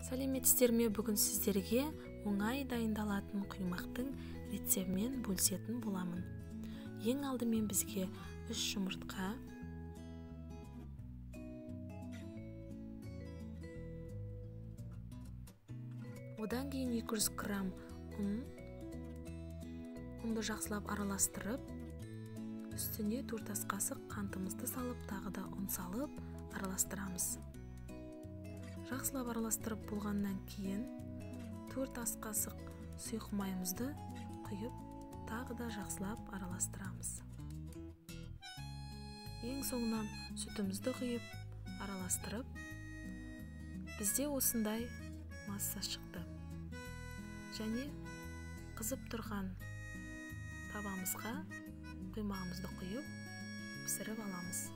Сәлеметсіздер ме? Бүгін сіздерге оңай дайындалатын құймақтың рецептімен бөлісетін боламын. Ең алдымен бізге 3 жұмыртқа, одан кейін 200 грамм ұнды жақсылап араластырып, үстіне 4 ас қасық қантымызды салып, тағы да ұн салып араластырамыз. Жақсылап араластырып болғаннан кейін 4 ас қасық сұйық майымызды құйып, тағы да жақсылап араластырамыз. Ең соңынан сүтімізді құйып, араластырып, бізде осындай масса шықты. Және қызып тұрған табамызға құймағымызды құйып, пісіріп аламыз.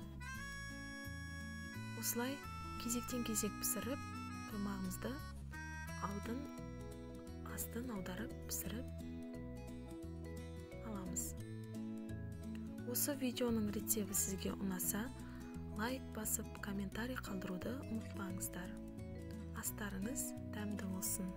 Осылай кезектен кезек пісіріп, құймағымызды алдын астын аударып пісіріп аламыз. Осы видеоның рецепті сізге ұнаса, лайк басып, комментарий қалдыруды ұмытпаңыздар. Астарыңыз дәмді болсын.